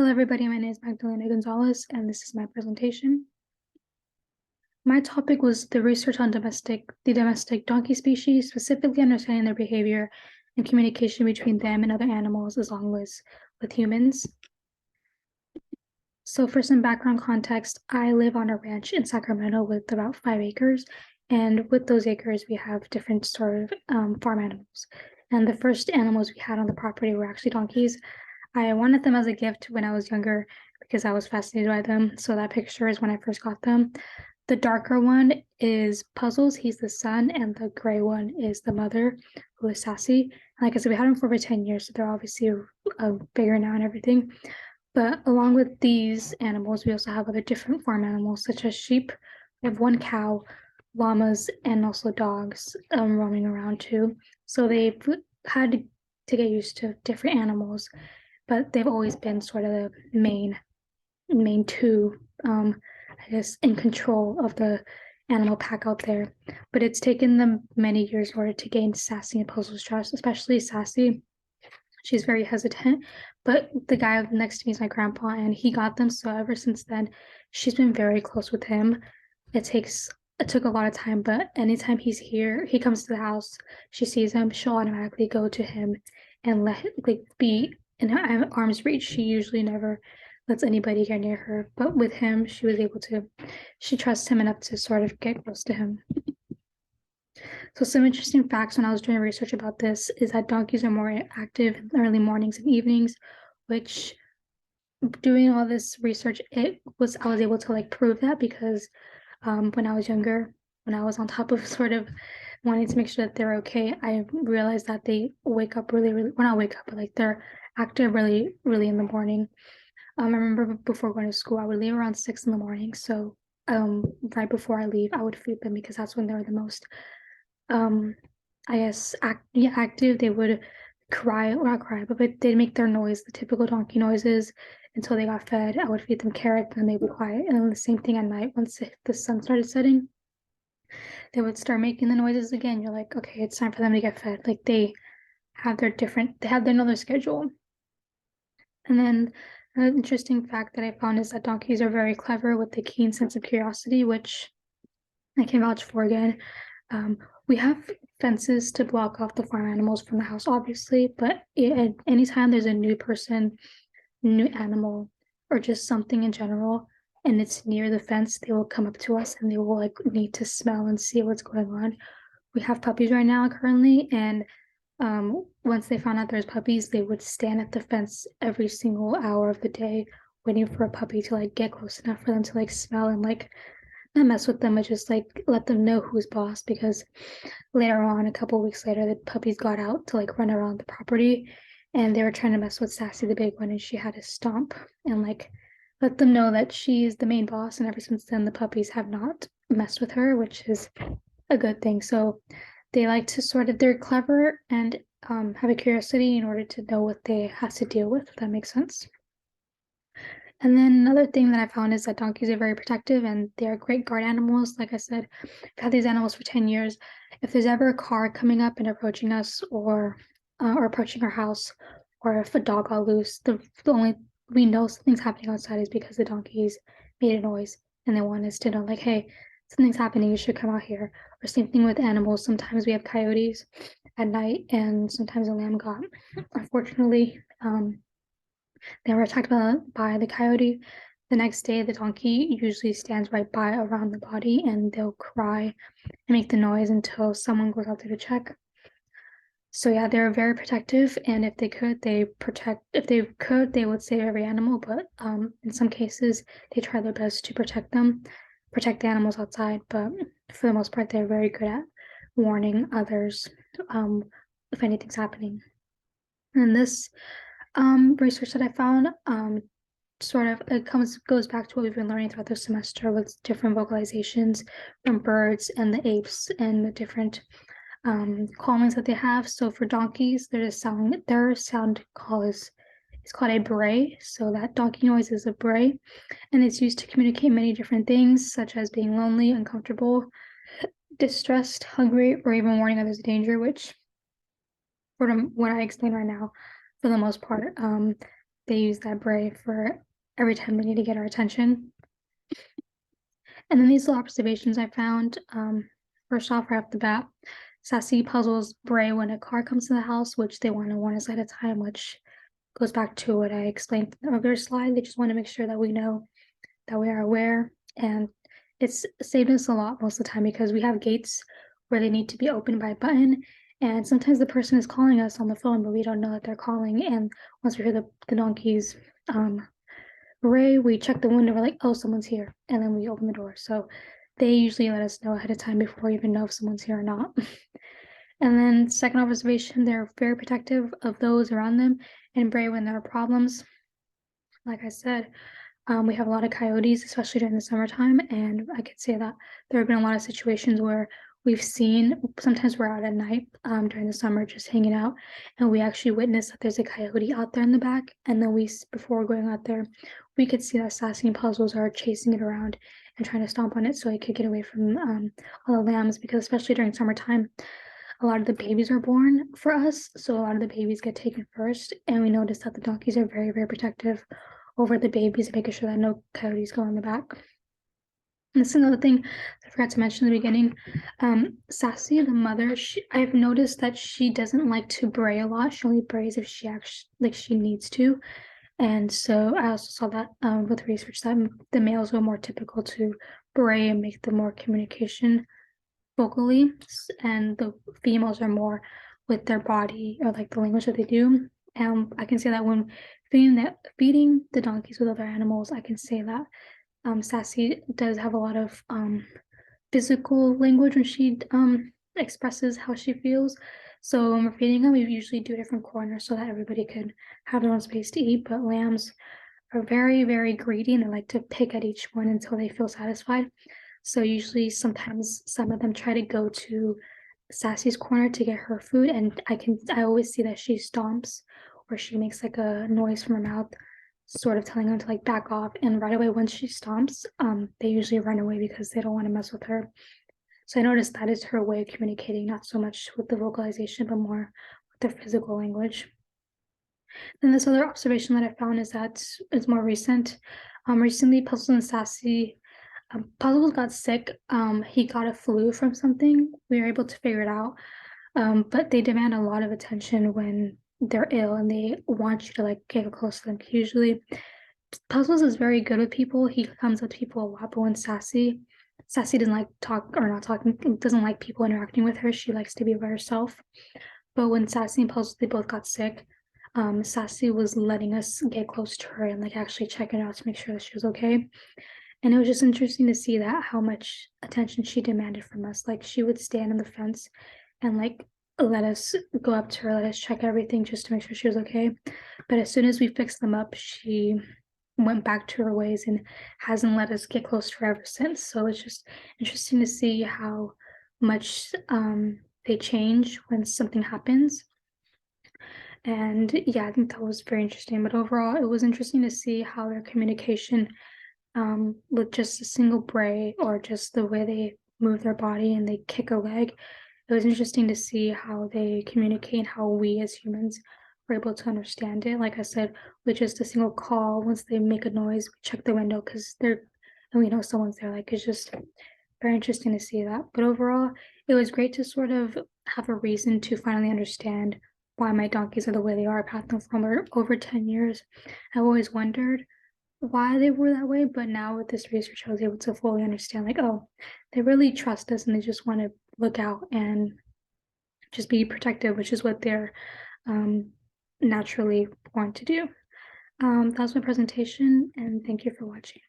Hello everybody, my name is Magdalena Gonzalez and this is my presentation. My topic was the research on the domestic donkey species, specifically understanding their behavior and communication between them and other animals as well as with humans. So for some background context, I live on a ranch in Sacramento with about 5 acres, and with those acres we have different sort of farm animals. And the first animals we had on the property were actually donkeys. I wanted them as a gift when I was younger because I was fascinated by them. So that picture is when I first got them. The darker one is Puzzles, he's the son, and the gray one is the mother, who is Sassy. Like I said, we had them for over 10 years, so they're obviously bigger now and everything. But along with these animals, we also have other different farm animals, such as sheep. We have one cow, llamas, and also dogs roaming around too. So they've had to get used to different animals, but they've always been sort of the main two, I guess, in control of the animal pack out there. But it's taken them many years in order to gain Sassy and Puzzle's trust, especially Sassy. She's very hesitant, but the guy next to me is my grandpa, and he got them. So ever since then, she's been very close with him. It took a lot of time, but anytime he's here, he comes to the house, she sees him, she'll automatically go to him and let him, like, be in her arm's reach. She usually never lets anybody get near her, but with him, she trusts him enough to sort of get close to him. So some interesting facts when I was doing research about this is that donkeys are more active in the early mornings and evenings, which doing all this research, I was able to like prove that because when I was younger, when I was on top of sort of wanting to make sure that they're okay, I realized that they wake up really, well, not wake up, but like they're active really, really in the morning. I remember before going to school, I would leave around 6 in the morning. So right before I leave, I would feed them because that's when they were the most I guess active. They would cry, or not cry, but they'd make their noise, the typical donkey noises, until they got fed. I would feed them carrots, and they would be quiet. And then the same thing at night, once the sun started setting, they would start making the noises again. You're like, okay, it's time for them to get fed. Like they have another schedule. And then an interesting fact that I found is that donkeys are very clever with a keen sense of curiosity, which I can vouch for again. We have fences to block off the farm animals from the house, obviously, but anytime there's a new person, new animal, or just something in general, and it's near the fence, they will come up to us and they will like need to smell and see what's going on. We have puppies right now currently, and once they found out there's puppies, they would stand at the fence every single hour of the day, waiting for a puppy to like get close enough for them to like smell and like not mess with them, but just like let them know who's boss. Because later on, a couple weeks later, the puppies got out to like run around the property, and they were trying to mess with Sassy, the big one, and she had to stomp and like let them know that she's the main boss. And ever since then, the puppies have not messed with her, which is a good thing. So they like to they're clever and have a curiosity in order to know what they have to deal with, if that makes sense. And then another thing that I found is that donkeys are very protective and they are great guard animals. Like I said, I've had these animals for 10 years. If there's ever a car coming up and approaching us or approaching our house, or if a dog got loose, the only we know something's happening outside is because the donkeys made a noise and they want us to know, like, hey, something's happening, you should come out here. Or same thing with animals. Sometimes we have coyotes at night, and sometimes a lamb got, unfortunately, they were attacked by the coyote. The next day, the donkey usually stands right by around the body, and they'll cry and make the noise until someone goes out there to check. So yeah, they're very protective, and if they could, they would save every animal, but in some cases, they try their best to protect the animals outside, but for the most part, they're very good at warning others if anything's happening. And this research that I found sort of goes back to what we've been learning throughout the semester with different vocalizations from birds and the apes and the different callings that they have. So for donkeys, their sound call is called a bray. So that donkey noise is a bray, and it's used to communicate many different things, such as being lonely, uncomfortable, distressed, hungry, or even warning others of danger, which from what I explained right now, for the most part, they use that bray for every time they need to get our attention. And then these little observations I found, first off, right off the bat, Sassy puzzles Bray when a car comes to the house, which they want to warn us at a time, which goes back to what I explained in the other slide. They just want to make sure that we know that we are aware. And it's saved us a lot most of the time because we have gates where they need to be opened by a button. And sometimes the person is calling us on the phone, but we don't know that they're calling. And once we hear the donkey's hooray, we check the window, we're like, oh, someone's here. And then we open the door. So they usually let us know ahead of time before we even know if someone's here or not. And then second observation, they're very protective of those around them and brave when there are problems. Like I said, we have a lot of coyotes, especially during the summertime, and I could say that there have been a lot of situations where we've seen, sometimes we're out at night during the summer just hanging out, and we actually witness that there's a coyote out there in the back, and then before going out there, we could see that Sassy and Puzzles are chasing it around and trying to stomp on it so it could get away from all the lambs, because especially during summertime, a lot of the babies are born for us, so a lot of the babies get taken first, and we notice that the donkeys are very, very protective over the babies and making sure that no coyotes go in the back. And this is another thing I forgot to mention in the beginning. Sassy, the mother, I've noticed that she doesn't like to bray a lot. She only brays if she actually she needs to. And so I also saw that with research that the males are more typical to bray and make the more communication vocally, and the females are more with their body or like the language that they do. And I can say that when feeding the donkeys with other animals, I can say that Sassy does have a lot of physical language when she expresses how she feels. So when we're feeding them, we usually do different corners so that everybody could have their own space to eat. But lambs are very, very greedy and they like to pick at each one until they feel satisfied. So usually sometimes some of them try to go to Sassy's corner to get her food, and I always see that she stomps or she makes like a noise from her mouth, sort of telling them to like back off. And right away once she stomps, they usually run away because they don't want to mess with her. So I noticed that is her way of communicating, not so much with the vocalization, but more with the physical language. Then this other observation that I found is that it's more recent. Recently, Puzzles and Sassy, Puzzles got sick. He got a flu from something. We were able to figure it out. But they demand a lot of attention when they're ill, and they want you to like get close to them. Usually, Puzzles is very good with people. He comes up to people a lot, but when Sassy doesn't like talk or not talking, doesn't like people interacting with her. She likes to be by herself. But when Sassy and Puzzles, they both got sick, Sassy was letting us get close to her and like actually checking out to make sure that she was okay. And it was just interesting to see that how much attention she demanded from us. Like she would stand on the fence and like let us go up to her, let us check everything just to make sure she was okay. But as soon as we fixed them up, she went back to her ways and hasn't let us get close to her ever since. So it's just interesting to see how much they change when something happens. And yeah, I think that was very interesting. But overall, it was interesting to see how their communication with just a single bray or just the way they move their body and they kick a leg. It was interesting to see how they communicate, how we as humans were able to understand it. Like I said, with just a single call, once they make a noise, we check the window because they're, and we know someone's there. Like it's just very interesting to see that. But overall, it was great to sort of have a reason to finally understand why my donkeys are the way they are. I've had them for over 10 years. I've always wondered why they were that way, but now with this research, I was able to fully understand, like, oh, they really trust us and they just want to look out and just be protective, which is what they're naturally born to do. That was my presentation, and thank you for watching.